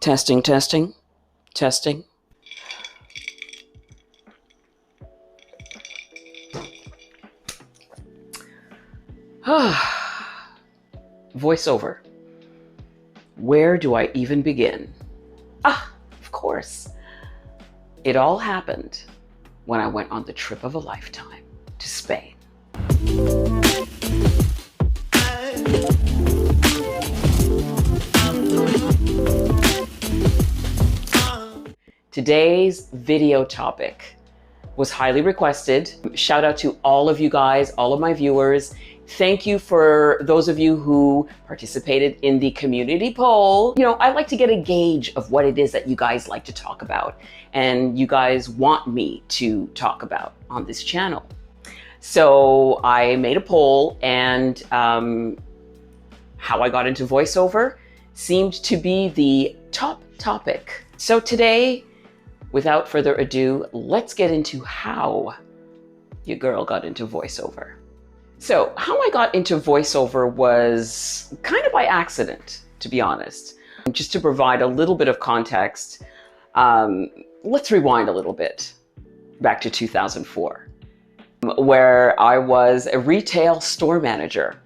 Testing, testing, testing. Voiceover. Where do I even begin? Of course. It all happened when I went on the trip of a lifetime to Spain. Today's video topic was highly requested. Shout out to all of you guys, all of my viewers. Thank you for those of you who participated in the community poll. You know, I like to get a gauge of what it is that you guys like to talk about and you guys want me to talk about on this channel. So I made a poll, and how I got into voiceover seemed to be the top topic. So today, without further ado, let's get into how your girl got into voiceover. So how I got into voiceover was kind of by accident, to be honest. Just to provide a little bit of context, let's rewind a little bit back to 2004, where I was a retail store manager.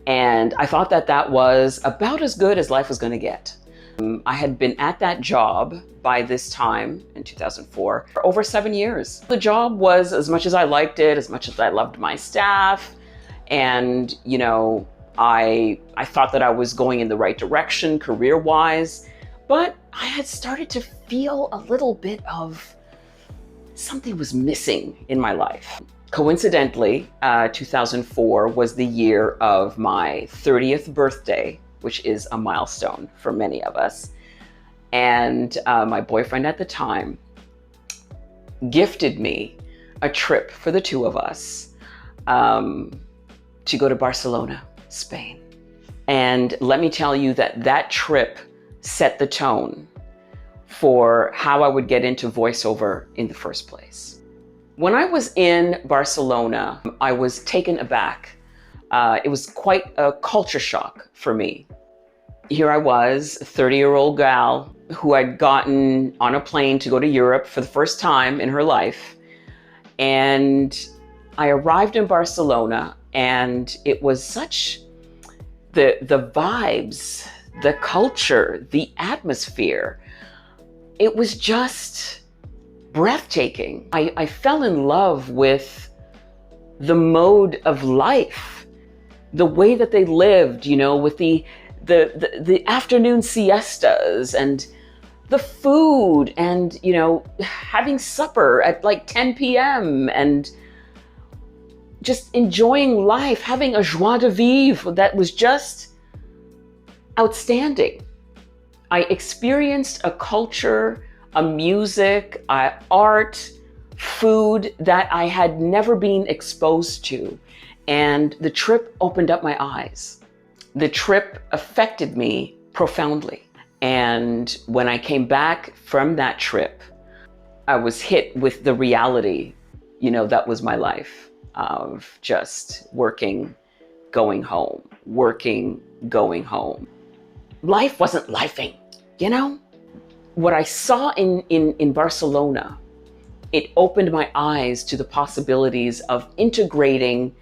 And I thought that that was about as good as life was going to get. I had been at that job by this time in 2004 for over 7 years. The job was, as much as I liked it, as much as I loved my staff, and you know, I thought that I was going in the right direction career-wise, but I had started to feel a little bit of something was missing in my life. Coincidentally, 2004 was the year of my 30th birthday, which is a milestone for many of us. And my boyfriend at the time gifted me a trip for the two of us to go to Barcelona, Spain. And let me tell you that that trip set the tone for how I would get into voiceover in the first place. When I was in Barcelona, I was taken aback. It was quite a culture shock for me. Here I was, a 30-year-old gal who had gotten on a plane to go to Europe for the first time in her life. And I arrived in Barcelona, and it was such the vibes, the culture, the atmosphere. It was just breathtaking. I fell in love with the mode of life, the way that they lived, you know, with the afternoon siestas and the food, and, you know, having supper at like 10 p.m. and just enjoying life, having a joie de vivre that was just outstanding. I experienced a culture, a music, art, food that I had never been exposed to. And the trip opened up my eyes. The trip affected me profoundly. And when I came back from that trip, I was hit with the reality, you know, that was my life, of just working, going home, working, going home. Life wasn't lifing, you know? What I saw in Barcelona, it opened my eyes to the possibilities of integrating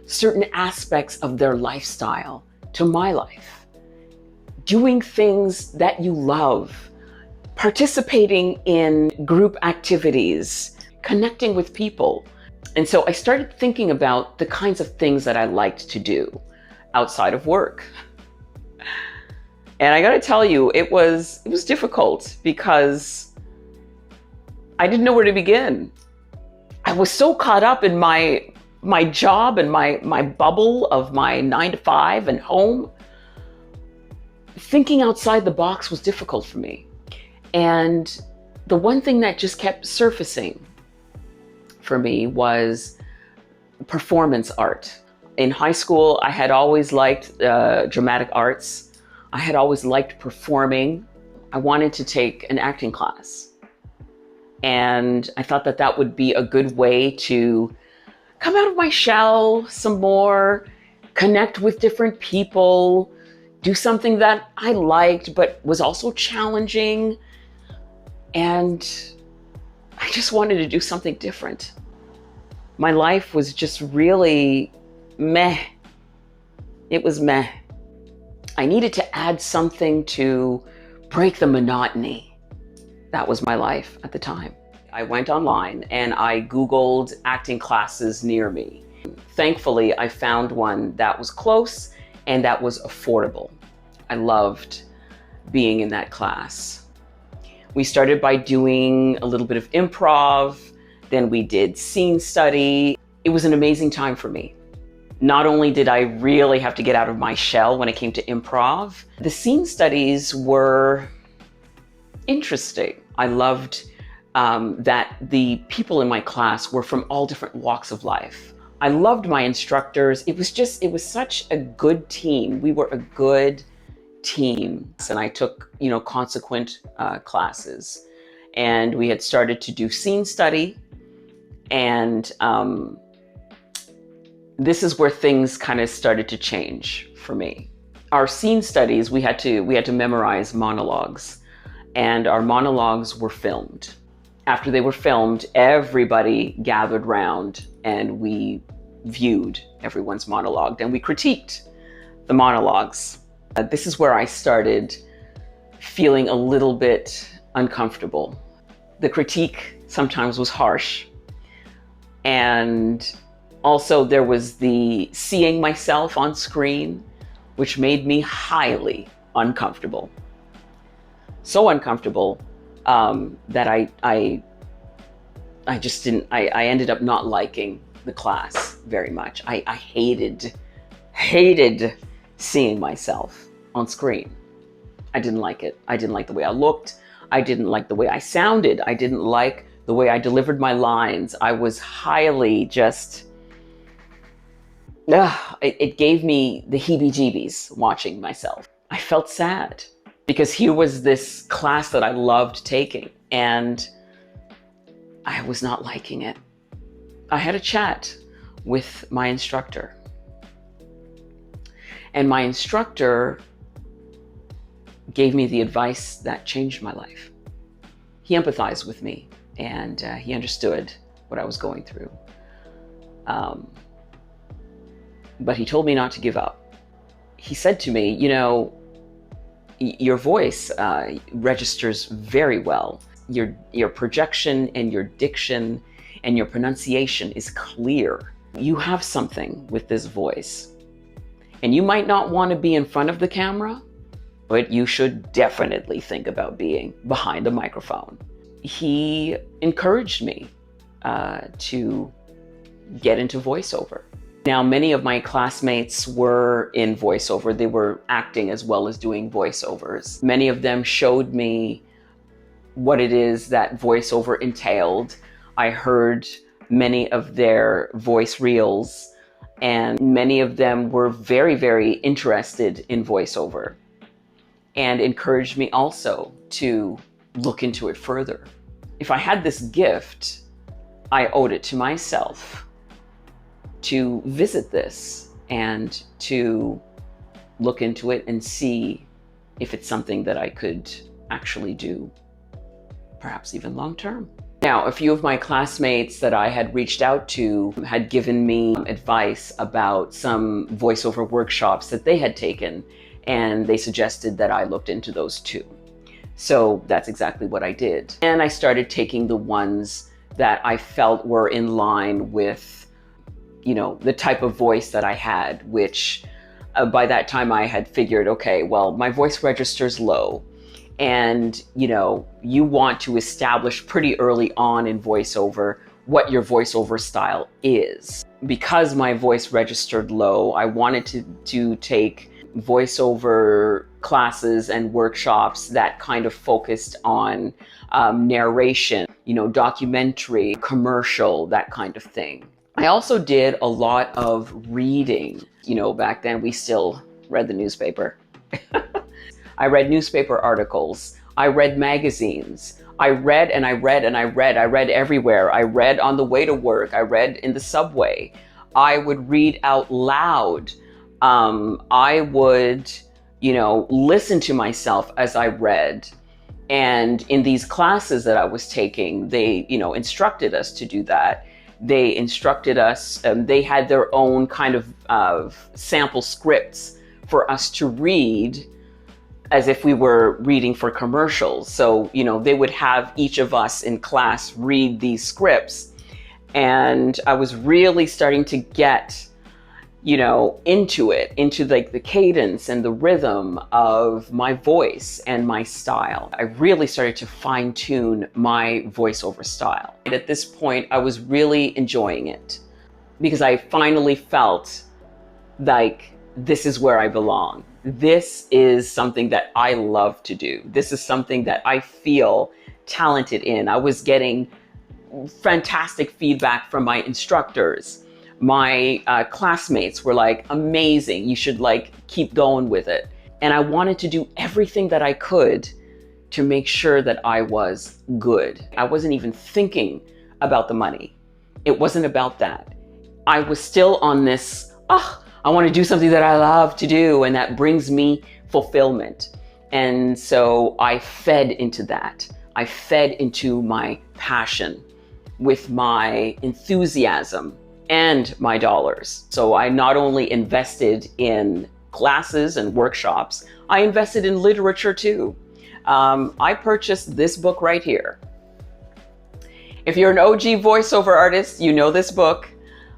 certain aspects of their lifestyle to my life. Doing things that you love, participating in group activities, connecting with people. And so I started thinking about the kinds of things that I liked to do outside of work. And I gotta tell you, it was difficult because I didn't know where to begin. I was so caught up in my job and my bubble of my 9 to 5 and home. Thinking outside the box was difficult for me. And the one thing that just kept surfacing for me was performance art. In high school, I had always liked dramatic arts. I had always liked performing. I wanted to take an acting class. And I thought that that would be a good way to come out of my shell some more, connect with different people, do something that I liked, but was also challenging. And I just wanted to do something different. My life was just really meh. It was meh. I needed to add something to break the monotony. That was my life at the time. I went online and I Googled acting classes near me. Thankfully, I found one that was close and that was affordable. I loved being in that class. We started by doing a little bit of improv, then we did scene study. It was an amazing time for me. Not only did I really have to get out of my shell when it came to improv, the scene studies were interesting. I loved that the people in my class were from all different walks of life. I loved my instructors. It was such a good team. We were a good team. And I took, consequent classes. And we had started to do scene study. And this is where things kind of started to change for me. Our scene studies, we had to memorize monologues. And our monologues were filmed. After they were filmed, everybody gathered round and we viewed everyone's monologue and we critiqued the monologues. This is where I started feeling a little bit uncomfortable. The critique sometimes was harsh. And also there was the seeing myself on screen, which made me highly uncomfortable. So uncomfortable that I ended up not liking the class very much. I hated seeing myself on screen. I didn't like it. I didn't like the way I looked. I didn't like the way I sounded. I didn't like the way I delivered my lines. I was highly just, it gave me the heebie-jeebies watching myself. I felt sad because here was this class that I loved taking and I was not liking it. I had a chat with my instructor. And my instructor gave me the advice that changed my life. He empathized with me and he understood what I was going through. But he told me not to give up. He said to me, your voice registers very well. Your projection and your diction and your pronunciation is clear. You have something with this voice. And you might not want to be in front of the camera, but you should definitely think about being behind a microphone. He encouraged me to get into voiceover. Now, many of my classmates were in voiceover. They were acting as well as doing voiceovers. Many of them showed me what it is that voiceover entailed. I heard many of their voice reels, and many of them were very, very interested in voiceover and encouraged me also to look into it further. If I had this gift, I owed it to myself to visit this and to look into it and see if it's something that I could actually do, perhaps even long term. Now, a few of my classmates that I had reached out to had given me advice about some voiceover workshops that they had taken, and they suggested that I looked into those too. So that's exactly what I did. And I started taking the ones that I felt were in line with, the type of voice that I had, which by that time I had figured, okay, well, my voice register's low. And, you want to establish pretty early on in voiceover what your voiceover style is. Because my voice registered low, I wanted to take voiceover classes and workshops that kind of focused on narration, documentary, commercial, that kind of thing. I also did a lot of reading. Back then we still read the newspaper. I read newspaper articles. I read magazines. I read and I read and I read. I read everywhere. I read on the way to work. I read in the subway. I would read out loud. I would listen to myself as I read. And in these classes that I was taking, they, instructed us to do that. They instructed us, they had their own kind of sample scripts for us to read as if we were reading for commercials. So, they would have each of us in class read these scripts. And I was really starting to get, into like the cadence and the rhythm of my voice and my style. I really started to fine tune my voiceover style. And at this point, I was really enjoying it because I finally felt like this is where I belong. This is something that I love to do. This is something that I feel talented in. I was getting fantastic feedback from my instructors. My classmates were like, amazing, you should keep going with it. And I wanted to do everything that I could to make sure that I was good. I wasn't even thinking about the money. It wasn't about that. I was still on this, I want to do something that I love to do and that brings me fulfillment. And so I fed into that. I fed into my passion with my enthusiasm and my dollars. So I not only invested in classes and workshops, I invested in literature too. I purchased this book right here. If you're an OG voiceover artist, you know this book,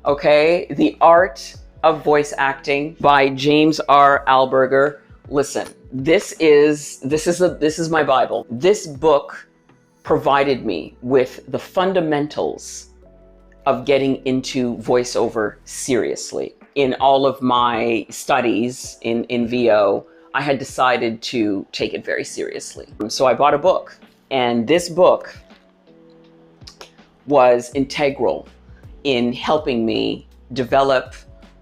okay? The Art of Voice Acting by James R. Alberger. Listen, this is my Bible. This book provided me with the fundamentals of getting into voiceover seriously. In all of my studies in VO, I had decided to take it very seriously. So I bought a book, and this book was integral in helping me develop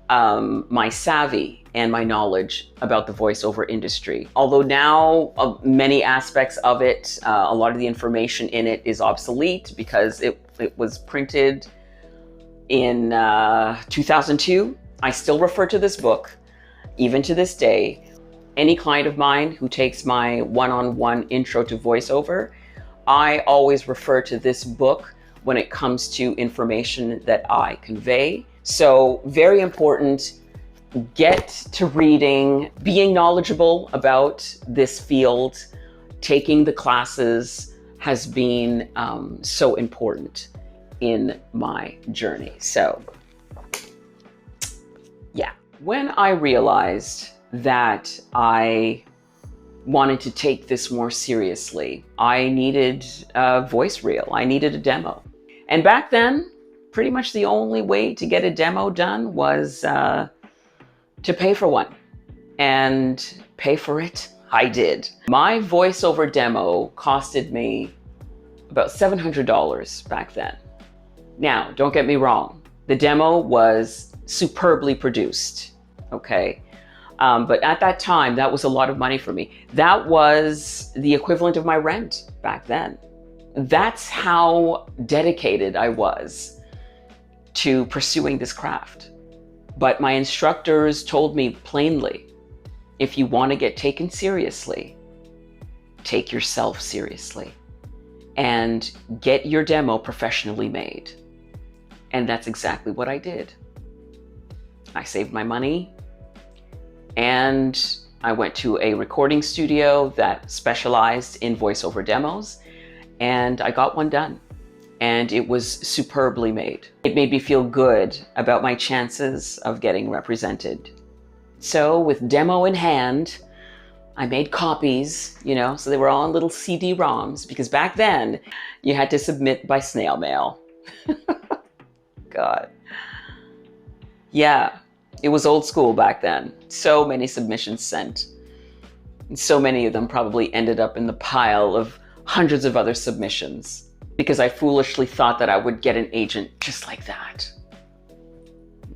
my savvy and my knowledge about the voiceover industry. Although now many aspects of it, a lot of the information in it is obsolete because it was printed in 2002. I still refer to this book, even to this day. Any client of mine who takes my one-on-one intro to voiceover, I always refer to this book when it comes to information that I convey. So very important, get to reading, being knowledgeable about this field, taking the classes has been so important in my journey. So yeah, when I realized that I wanted to take this more seriously, I needed a voice reel. I needed a demo. And back then, pretty much the only way to get a demo done was to pay for one. And pay for it, I did. My voiceover demo costed me about $700 back then. Now, don't get me wrong. The demo was superbly produced, okay? But at that time, that was a lot of money for me. That was the equivalent of my rent back then. That's how dedicated I was to pursuing this craft. But my instructors told me plainly, if you want to get taken seriously, take yourself seriously and get your demo professionally made. And that's exactly what I did. I saved my money and I went to a recording studio that specialized in voiceover demos, and I got one done. And it was superbly made. It made me feel good about my chances of getting represented. So with demo in hand, I made copies, so they were all on little CD-ROMs, because back then you had to submit by snail mail. God. Yeah, it was old school back then. So many submissions sent. And so many of them probably ended up in the pile of hundreds of other submissions, because I foolishly thought that I would get an agent just like that.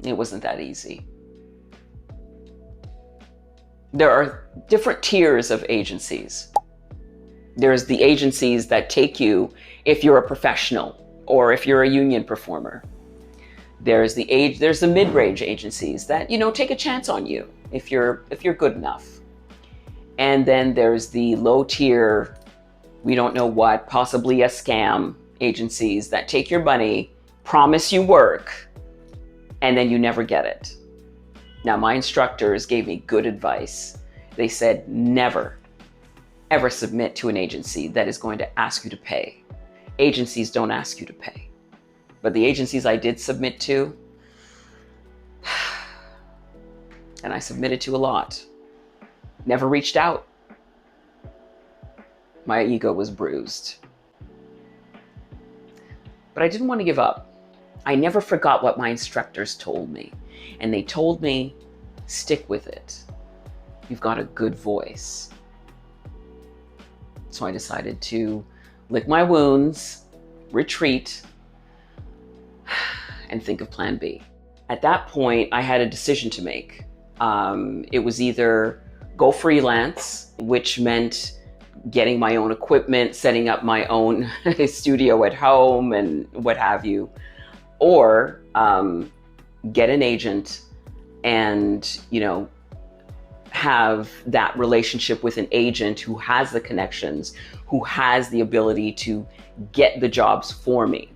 It wasn't that easy. There are different tiers of agencies. There's the agencies that take you if you're a professional or if you're a union performer. There's the mid-range agencies that, take a chance on you if you're good enough. And then there's the low tier, we don't know what, possibly a scam agencies that take your money, promise you work, and then you never get it. Now, my instructors gave me good advice. They said, never, ever submit to an agency that is going to ask you to pay. Agencies don't ask you to pay. But the agencies I did submit to, and I submitted to a lot, never reached out. My ego was bruised. But I didn't want to give up. I never forgot what my instructors told me. And they told me, stick with it. You've got a good voice. So I decided to lick my wounds, retreat, and think of plan B. At that point, I had a decision to make. It was either go freelance, which meant getting my own equipment, setting up my own studio at home and what have you, or get an agent and, have that relationship with an agent who has the connections, who has the ability to get the jobs for me.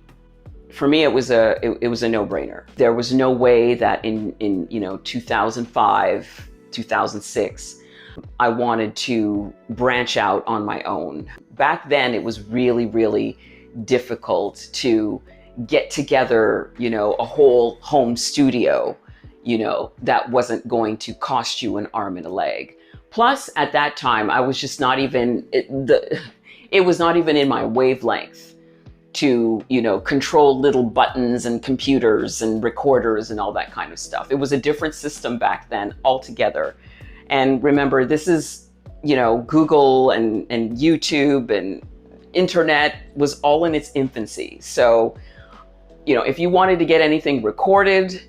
For me, it was a no-brainer. There was no way that in 2005, 2006, I wanted to branch out on my own. Back then, it was really, really difficult to get together, a whole home studio, that wasn't going to cost you an arm and a leg. Plus, at that time, I was just not even, it was not even in my wavelength to, control little buttons and computers and recorders and all that kind of stuff. It was a different system back then altogether. And remember, this is, Google and YouTube and internet was all in its infancy. So, if you wanted to get anything recorded,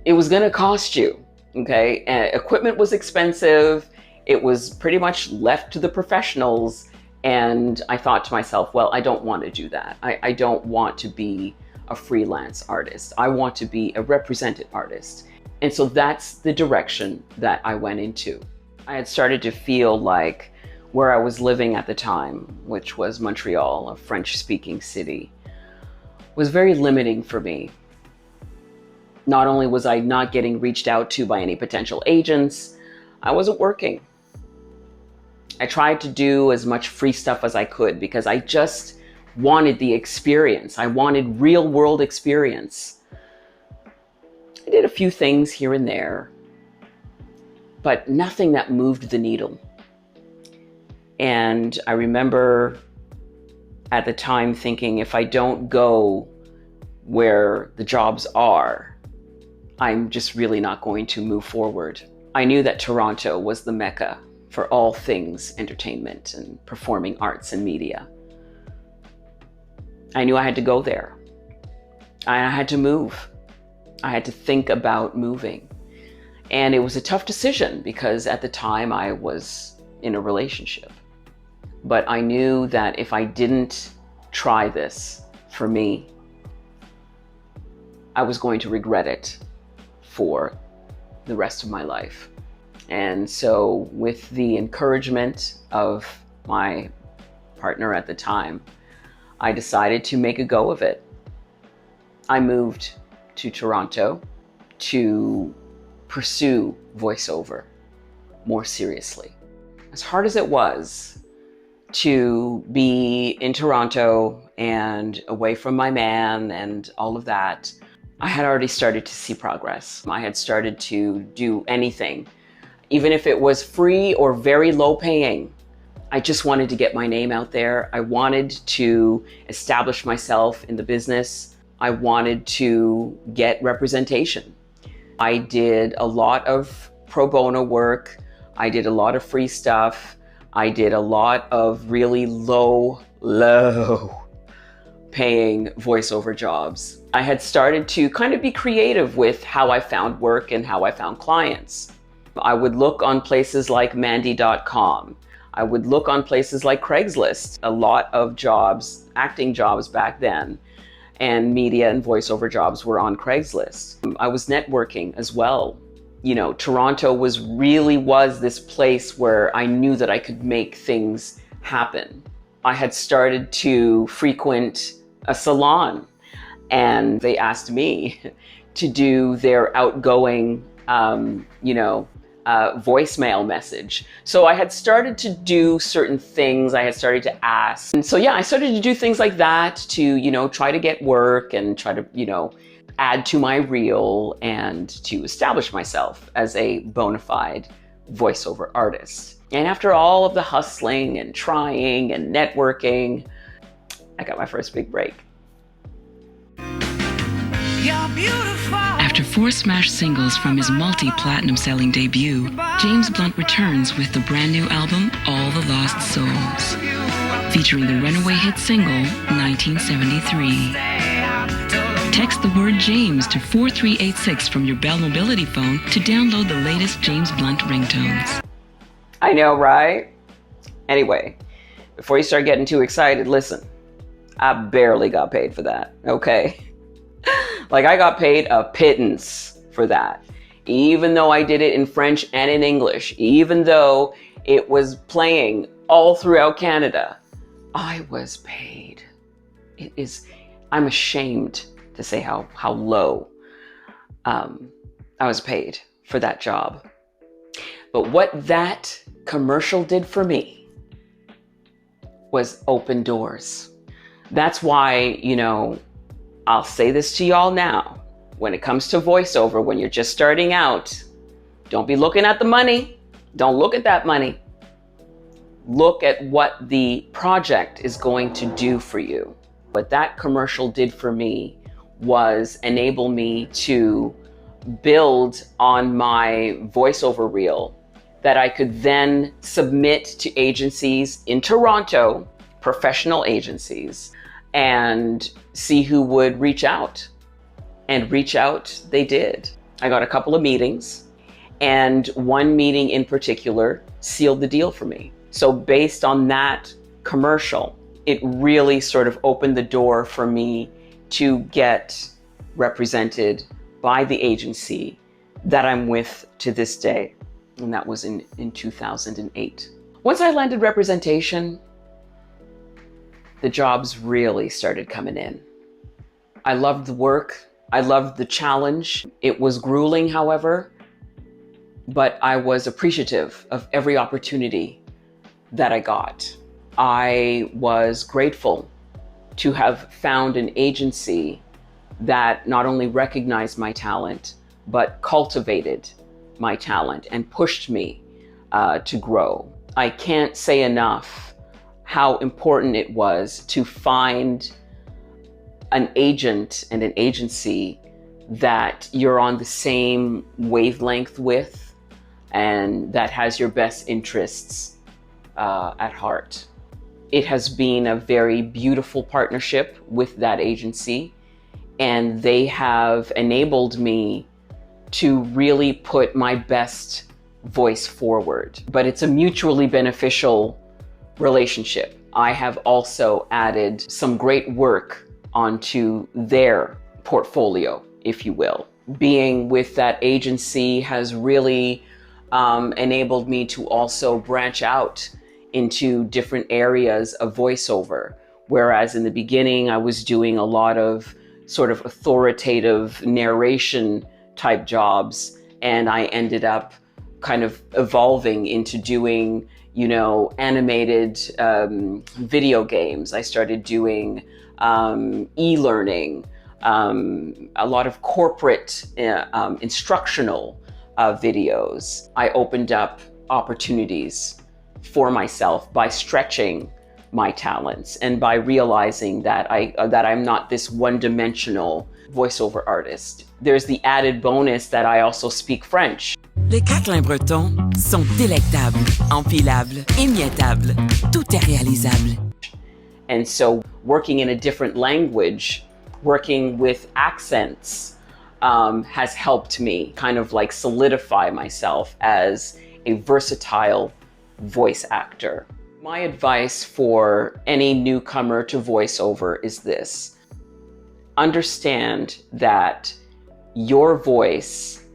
it was going to cost you, okay? Equipment was expensive. It was pretty much left to the professionals. And I thought to myself, well, I don't want to do that. I don't want to be a freelance artist. I want to be a represented artist. And so that's the direction that I went into. I had started to feel like where I was living at the time, which was Montreal, a French-speaking city, was very limiting for me. Not only was I not getting reached out to by any potential agents, I wasn't working. I tried to do as much free stuff as I could because I just wanted the experience. I wanted real world experience. I did a few things here and there, but nothing that moved the needle. And I remember at the time thinking, if I don't go where the jobs are, I'm just really not going to move forward. I knew that Toronto was the mecca for all things entertainment and performing arts and media. I knew I had to go there. I had to move. I had to think about moving. And it was a tough decision because at the time I was in a relationship. But I knew that if I didn't try this for me, I was going to regret it for the rest of my life. And so with the encouragement of my partner at the time, I decided to make a go of it. I moved to Toronto to pursue voiceover more seriously. As hard as it was to be in Toronto and away from my man and all of that, I had already started to see progress. I had started to do anything, even if it was free or very low paying. I just wanted to get my name out there. I wanted to establish myself in the business. I wanted to get representation. I did a lot of pro bono work. I did a lot of free stuff. I did a lot of really low paying voiceover jobs. I had started to kind of be creative with how I found work and how I found clients. I would look on places like Mandy.com. I would look on places like Craigslist. A lot of jobs, acting jobs back then, and media and voiceover jobs were on Craigslist. I was networking as well Toronto was this place where I knew that I could make things happen. I had started to frequent a salon, and they asked me to do their outgoing, voicemail message. So I had started to do certain things. I had started to ask. And so, yeah, I started to do things like that to, try to get work and try to, add to my reel and to establish myself as a bona fide voiceover artist. And after all of the hustling and trying and networking, I got my first big break. After 4 smash singles from his multi-platinum selling debut, James Blunt returns with the brand new album, All the Lost Souls, featuring the runaway hit single, 1973. Text the word James to 4386 from your Bell Mobility phone to download the latest James Blunt ringtones. I know, right? Anyway, before you start getting too excited, listen, I barely got paid for that, okay? Like, I got paid a pittance for that, even though I did it in French and in English, even though it was playing all throughout Canada. I was paid. I'm ashamed to say how low I was paid for that job. But what that commercial did for me was open doors. That's why, I'll say this to y'all now. When it comes to voiceover, when you're just starting out, don't be looking at the money. Don't look at that money. Look at what the project is going to do for you. What that commercial did for me was enable me to build on my voiceover reel that I could then submit to agencies in Toronto, professional agencies, and see who would reach out. And reach out they did. I got a couple of meetings, and one meeting in particular sealed the deal for me. So based on that commercial, it really sort of opened the door for me to get represented by the agency that I'm with to this day. And that was in 2008. Once I landed representation, the jobs really started coming in. I loved the work. I loved the challenge. It was grueling, however, but I was appreciative of every opportunity that I got. I was grateful to have found an agency that not only recognized my talent, but cultivated my talent and pushed me to grow. I can't say enough how important it was to find an agent and an agency that you're on the same wavelength with and that has your best interests at heart. It has been a very beautiful partnership with that agency, and they have enabled me to really put my best voice forward. But it's a mutually beneficial relationship. I have also added some great work onto their portfolio, if you will. Being with that agency has really enabled me to also branch out into different areas of voiceover. Whereas in the beginning, I was doing a lot of sort of authoritative narration type jobs, and I ended up kind of evolving into doing, animated video games. I started doing e-learning, a lot of corporate instructional videos. I opened up opportunities for myself by stretching my talents and by realizing that I'm not this one-dimensional voiceover artist. There's the added bonus that I also speak French. Les craquelins bretons sont délectables, empilables, émiettables. Tout est réalisable. And so working in a different language, working with accents, has helped me kind of like solidify myself as a versatile voice actor. My advice for any newcomer to voiceover is this: understand that your voice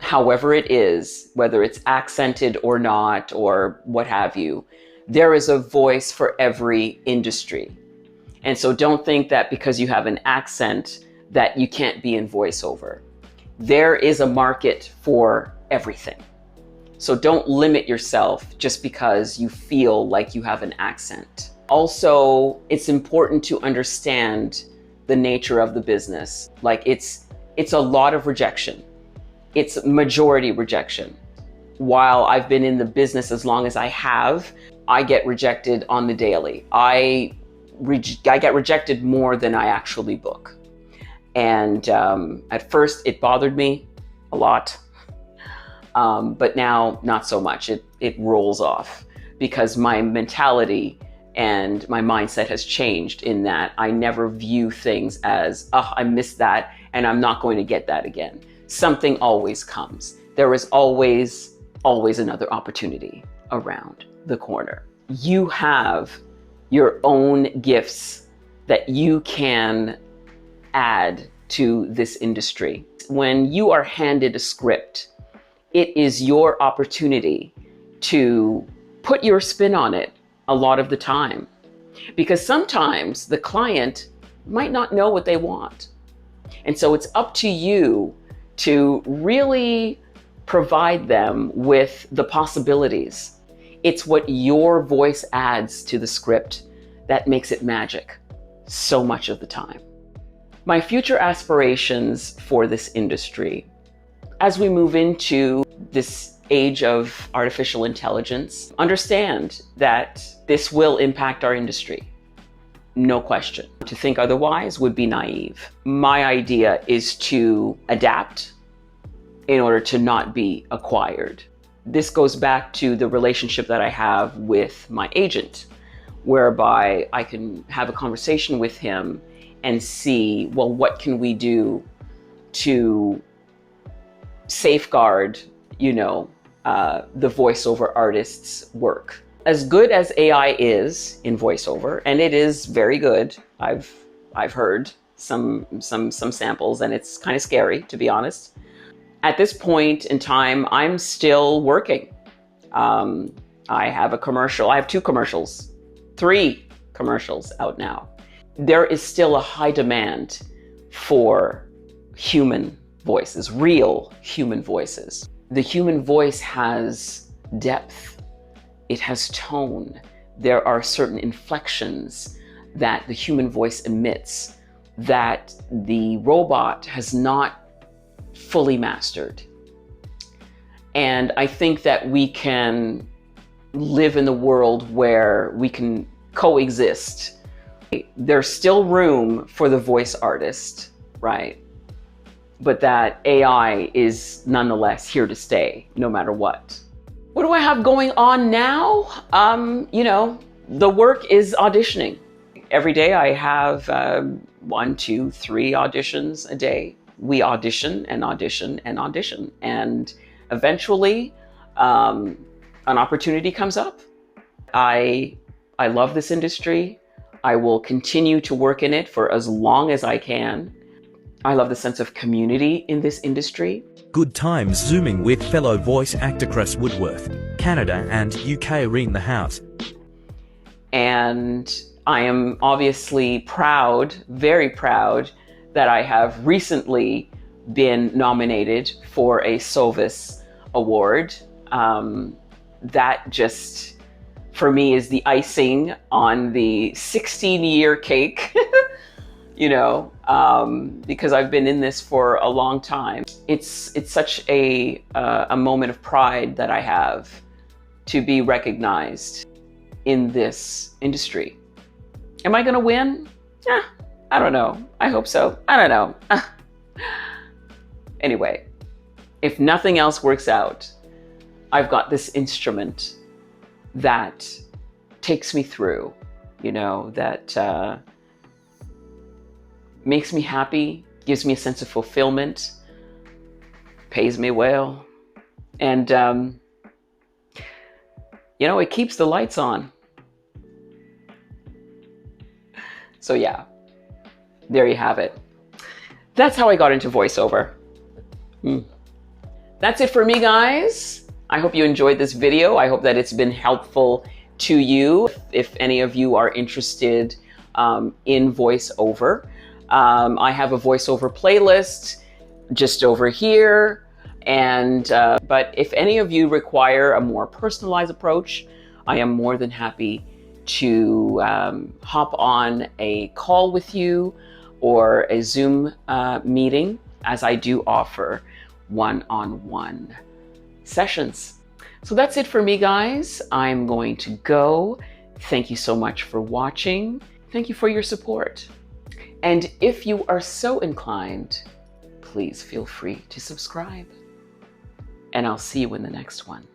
however it is, whether it's accented or not, or what have you, there is a voice for every industry. And so don't think that because you have an accent that you can't be in voiceover. There is a market for everything. So don't limit yourself just because you feel like you have an accent. Also, it's important to understand the nature of the business. Like it's a lot of rejection. It's majority rejection. While I've been in the business as long as I have, I get rejected on the daily. I get rejected more than I actually book. And at first it bothered me a lot. But now not so much. It rolls off because my mentality and my mindset has changed in that I never view things as, oh, I missed that and I'm not going to get that again. Something always comes. There is always another opportunity around the corner. You have your own gifts that you can add to this industry. When you are handed a script, it is your opportunity to put your spin on it a lot of the time. Because sometimes the client might not know what they want. And so it's up to you to really provide them with the possibilities. It's what your voice adds to the script that makes it magic so much of the time. My future aspirations for this industry, as we move into this age of artificial intelligence, understand that this will impact our industry. No question. To think otherwise would be naive. My idea is to adapt in order to not be acquired. This goes back to the relationship that I have with my agent, whereby I can have a conversation with him and see, well, what can we do to safeguard, the voiceover artist's work. As good as AI is in voiceover, and it is very good. I've heard some samples, and it's kind of scary, to be honest. At this point in time, I'm still working. I have a commercial. I have 3 commercials out now. There is still a high demand for human voices, real human voices. The human voice has depth. It has tone. There are certain inflections that the human voice emits that the robot has not fully mastered. And I think that we can live in the world where we can coexist. There's still room for the voice artist, right? But that AI is nonetheless here to stay, no matter what. What do I have going on now? The work is auditioning. Every day I have 1, 2, 3 auditions a day. We audition and audition and audition. And eventually an opportunity comes up. I love this industry. I will continue to work in it for as long as I can. I love the sense of community in this industry. Good times Zooming with fellow voice actor Chris Woodworth. Canada and UK are in the house. And I am obviously proud, very proud, that I have recently been nominated for a SOVAS Award. That just, for me, is the icing on the 16-year cake. Because I've been in this for a long time. It's such a moment of pride that I have to be recognized in this industry. Am I gonna win? I don't know. I hope so. I don't know. Anyway, if nothing else works out, I've got this instrument that takes me through, that makes me happy, gives me a sense of fulfillment, pays me well, and it keeps the lights on. So yeah, there you have it. That's how I got into voiceover. That's it for me, guys. I hope you enjoyed this video. I hope that it's been helpful to you. If any of you are interested in voiceover, I have a voiceover playlist just over here. And but if any of you require a more personalized approach, I am more than happy to hop on a call with you or a Zoom meeting, as I do offer one-on-one sessions. So that's it for me, guys. I'm going to go. Thank you so much for watching. Thank you for your support. And if you are so inclined, please feel free to subscribe. And I'll see you in the next one.